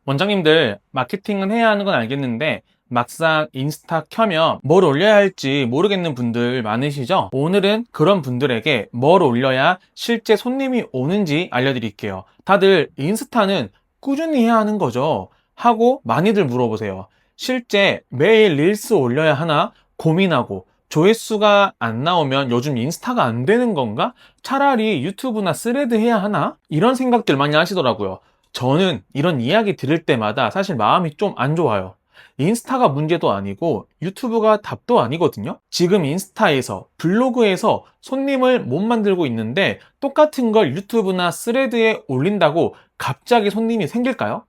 원장님들 마케팅은 해야 하는 건 알겠는데 막상 인스타 켜면 뭘 올려야 할지 모르겠는 분들 많으시죠? 오늘은 그런 분들에게 뭘 올려야 실제 손님이 오는지 알려드릴게요. 다들 인스타는 꾸준히 해야 하는 거죠? 하고 많이들 물어보세요. 실제 매일 릴스 올려야 하나 고민하고 조회수가 안 나오면 요즘 인스타가 안 되는 건가? 차라리 유튜브나 스레드 해야 하나? 이런 생각들 많이 하시더라고요. 저는 이런 이야기 들을 때마다 사실 마음이 좀 안 좋아요. 인스타가 문제도 아니고 유튜브가 답도 아니거든요. 지금 인스타에서 블로그에서 손님을 못 만들고 있는데 똑같은 걸 유튜브나 스레드에 올린다고 갑자기 손님이 생길까요?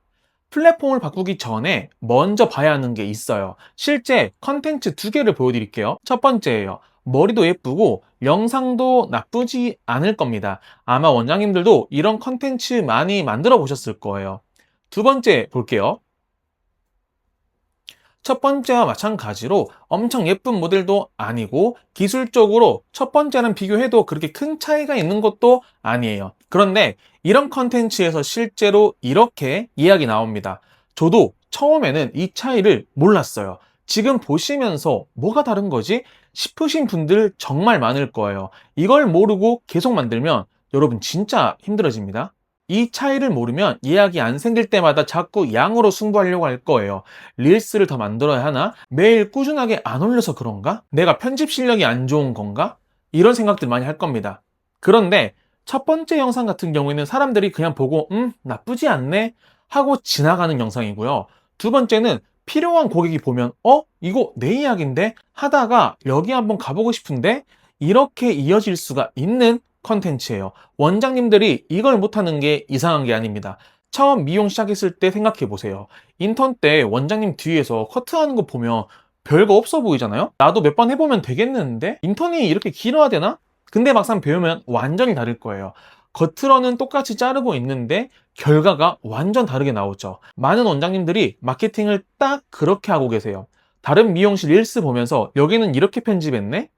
플랫폼을 바꾸기 전에 먼저 봐야 하는 게 있어요. 실제 컨텐츠 두 개를 보여드릴게요. 첫 번째예요. 머리도 예쁘고 영상도 나쁘지 않을 겁니다. 아마 원장님들도 이런 컨텐츠 많이 만들어 보셨을 거예요. 두 번째 볼게요. 첫 번째와 마찬가지로 엄청 예쁜 모델도 아니고 기술적으로 첫 번째랑 비교해도 그렇게 큰 차이가 있는 것도 아니에요. 그런데 이런 컨텐츠에서 실제로 이렇게 이야기 나옵니다. 저도 처음에는 이 차이를 몰랐어요. 지금 보시면서 뭐가 다른 거지? 싶으신 분들 정말 많을 거예요. 이걸 모르고 계속 만들면 여러분 진짜 힘들어집니다. 이 차이를 모르면 예약이 안 생길 때마다 자꾸 양으로 승부하려고 할 거예요. 릴스를 더 만들어야 하나? 매일 꾸준하게 안 올려서 그런가? 내가 편집 실력이 안 좋은 건가? 이런 생각들 많이 할 겁니다. 그런데 첫 번째 영상 같은 경우에는 사람들이 그냥 보고 나쁘지 않네 하고 지나가는 영상이고요. 두 번째는 필요한 고객이 보면 이거 내 이야기인데? 하다가 여기 한번 가보고 싶은데? 이렇게 이어질 수가 있는 컨텐츠예요. 원장님들이 이걸 못하는 게 이상한 게 아닙니다. 처음 미용 시작했을 때 생각해 보세요. 인턴 때 원장님 뒤에서 커트하는 거 보면 별거 없어 보이잖아요? 나도 몇 번 해보면 되겠는데? 인턴이 이렇게 길어야 되나? 근데 막상 배우면 완전히 다를 거예요. 겉으로는 똑같이 자르고 있는데 결과가 완전 다르게 나오죠. 많은 원장님들이 마케팅을 딱 그렇게 하고 계세요. 다른 미용실 릴스 보면서 여기는 이렇게 편집했네?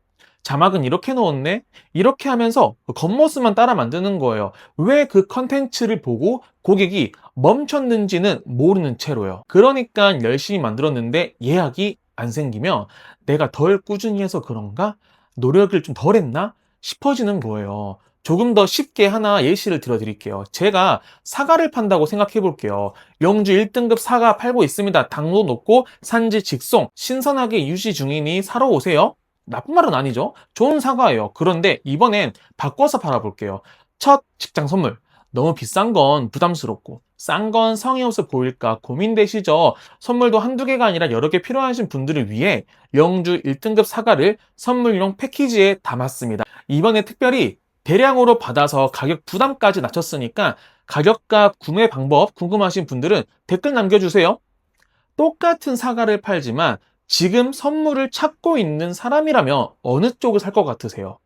자막은 이렇게 넣었네? 이렇게 하면서 겉모습만 따라 만드는 거예요. 왜 그 컨텐츠를 보고 고객이 멈췄는지는 모르는 채로요. 그러니까 열심히 만들었는데 예약이 안 생기면 내가 덜 꾸준히 해서 그런가? 노력을 좀 덜 했나? 싶어지는 거예요. 조금 더 쉽게 하나 예시를 들어드릴게요. 제가 사과를 판다고 생각해 볼게요. 영주 1등급 사과 팔고 있습니다. 당도 높고 산지 직송, 신선하게 유지 중이니 사러 오세요. 나쁜 말은 아니죠. 좋은 사과예요. 그런데 이번엔 바꿔서 팔아볼게요. 첫 직장 선물. 너무 비싼 건 부담스럽고 싼 건 성의 없어 보일까 고민되시죠? 선물도 한두 개가 아니라 여러 개 필요하신 분들을 위해 영주 1등급 사과를 선물용 패키지에 담았습니다. 이번에 특별히 대량으로 받아서 가격 부담까지 낮췄으니까 가격과 구매 방법 궁금하신 분들은 댓글 남겨주세요. 똑같은 사과를 팔지만 지금 선물을 찾고 있는 사람이라면 어느 쪽을 살 것 같으세요?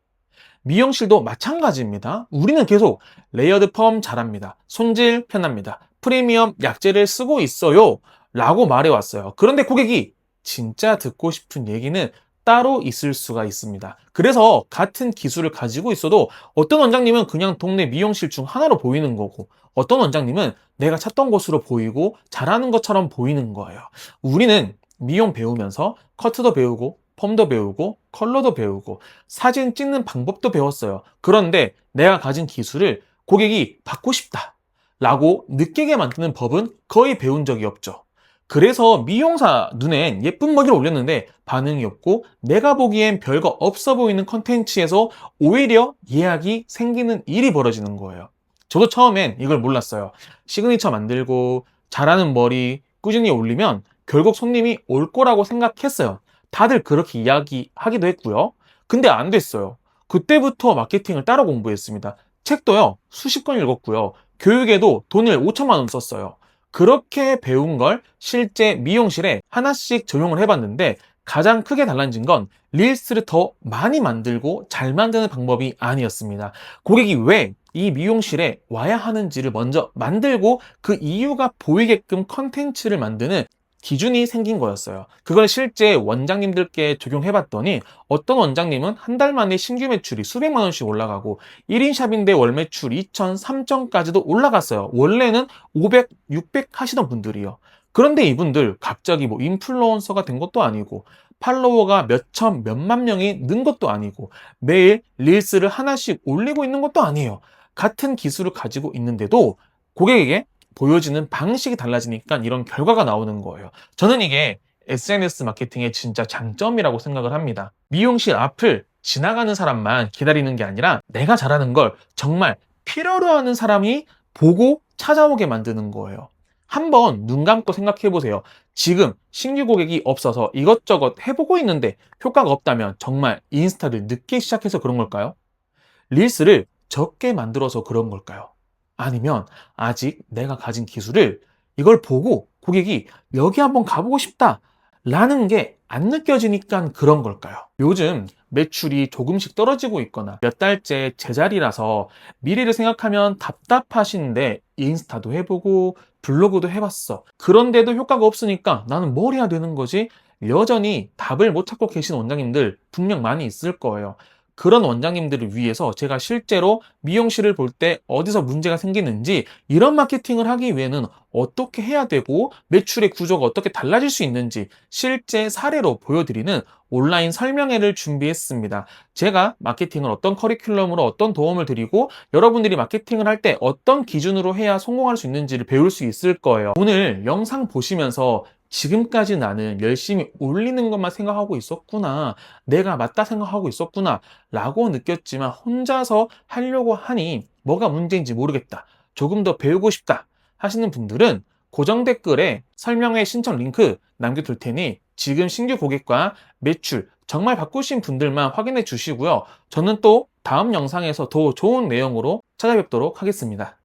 미용실도 마찬가지입니다. 우리는 계속 레이어드 펌 잘합니다. 손질 편합니다. 프리미엄 약재를 쓰고 있어요. 라고 말해왔어요. 그런데 고객이 진짜 듣고 싶은 얘기는 따로 있을 수가 있습니다. 그래서 같은 기술을 가지고 있어도 어떤 원장님은 그냥 동네 미용실 중 하나로 보이는 거고 어떤 원장님은 내가 찾던 곳으로 보이고 잘하는 것처럼 보이는 거예요. 우리는 미용 배우면서 커트도 배우고 펌도 배우고 컬러도 배우고 사진 찍는 방법도 배웠어요. 그런데 내가 가진 기술을 고객이 받고 싶다 라고 느끼게 만드는 법은 거의 배운 적이 없죠. 그래서 미용사 눈엔 예쁜 머리를 올렸는데 반응이 없고 내가 보기엔 별거 없어 보이는 컨텐츠에서 오히려 예약이 생기는 일이 벌어지는 거예요. 저도 처음엔 이걸 몰랐어요. 시그니처 만들고 잘하는 머리 꾸준히 올리면 결국 손님이 올 거라고 생각했어요. 다들 그렇게 이야기하기도 했고요. 근데 안 됐어요. 그때부터 마케팅을 따로 공부했습니다. 책도요, 수십 권 읽었고요. 교육에도 돈을 5천만 원 썼어요. 그렇게 배운 걸 실제 미용실에 하나씩 적용을 해봤는데 가장 크게 달라진 건 릴스를 더 많이 만들고 잘 만드는 방법이 아니었습니다. 고객이 왜 이 미용실에 와야 하는지를 먼저 만들고 그 이유가 보이게끔 컨텐츠를 만드는 기준이 생긴 거였어요. 그걸 실제 원장님들께 적용해봤더니 어떤 원장님은 한 달 만에 신규 매출이 수백만 원씩 올라가고 1인 샵인데 월 매출 2천, 3천까지도 올라갔어요. 원래는 500, 600 하시던 분들이요. 그런데 이분들 갑자기 뭐 인플루언서가 된 것도 아니고 팔로워가 몇천, 몇만 명이 는 것도 아니고 매일 릴스를 하나씩 올리고 있는 것도 아니에요. 같은 기술을 가지고 있는데도 고객에게 보여지는 방식이 달라지니까 이런 결과가 나오는 거예요. 저는 이게 SNS 마케팅의 진짜 장점이라고 생각을 합니다. 미용실 앞을 지나가는 사람만 기다리는 게 아니라 내가 잘하는 걸 정말 필요로 하는 사람이 보고 찾아오게 만드는 거예요. 한번 눈 감고 생각해 보세요. 지금 신규 고객이 없어서 이것저것 해보고 있는데 효과가 없다면 정말 인스타를 늦게 시작해서 그런 걸까요? 릴스를 적게 만들어서 그런 걸까요? 아니면 아직 내가 가진 기술을 이걸 보고 고객이 여기 한번 가보고 싶다 라는 게 안 느껴지니까 그런 걸까요? 요즘 매출이 조금씩 떨어지고 있거나 몇 달째 제자리라서 미래를 생각하면 답답하신데 인스타도 해보고 블로그도 해봤어. 그런데도 효과가 없으니까 나는 뭘 해야 되는 거지? 여전히 답을 못 찾고 계신 원장님들 분명 많이 있을 거예요. 그런 원장님들을 위해서 제가 실제로 미용실을 볼 때 어디서 문제가 생기는지 이런 마케팅을 하기 위해는 어떻게 해야 되고 매출의 구조가 어떻게 달라질 수 있는지 실제 사례로 보여드리는 온라인 설명회를 준비했습니다. 제가 마케팅을 어떤 커리큘럼으로 어떤 도움을 드리고 여러분들이 마케팅을 할 때 어떤 기준으로 해야 성공할 수 있는지를 배울 수 있을 거예요. 오늘 영상 보시면서 지금까지 나는 열심히 올리는 것만 생각하고 있었구나. 내가 맞다 생각하고 있었구나. 라고 느꼈지만 혼자서 하려고 하니 뭐가 문제인지 모르겠다. 조금 더 배우고 싶다. 하시는 분들은 고정 댓글에 설명회 신청 링크 남겨둘 테니 지금 신규 고객과 매출 정말 바꾸신 분들만 확인해 주시고요. 저는 또 다음 영상에서 더 좋은 내용으로 찾아뵙도록 하겠습니다.